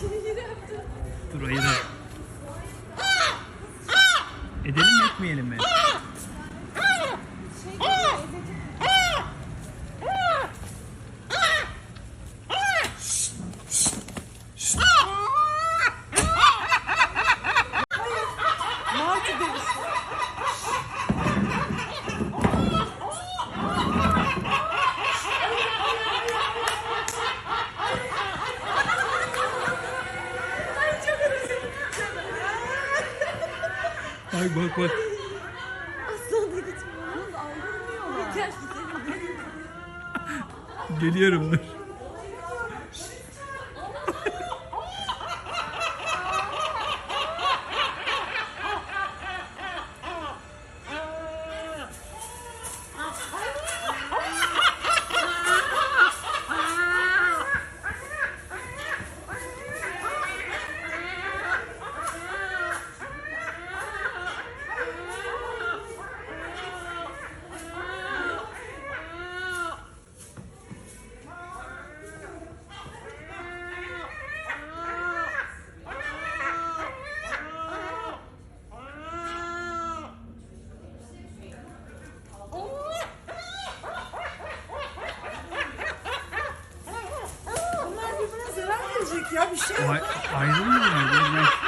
Dur ayıralım. Edelim mi etmeyelim mi? Ay bak bak. Aslan da gitmiyor. Ayrılmıyorlar. Gel gidelim. Geliyorum dur. Ya bir şey. Ayrılmıyorlar.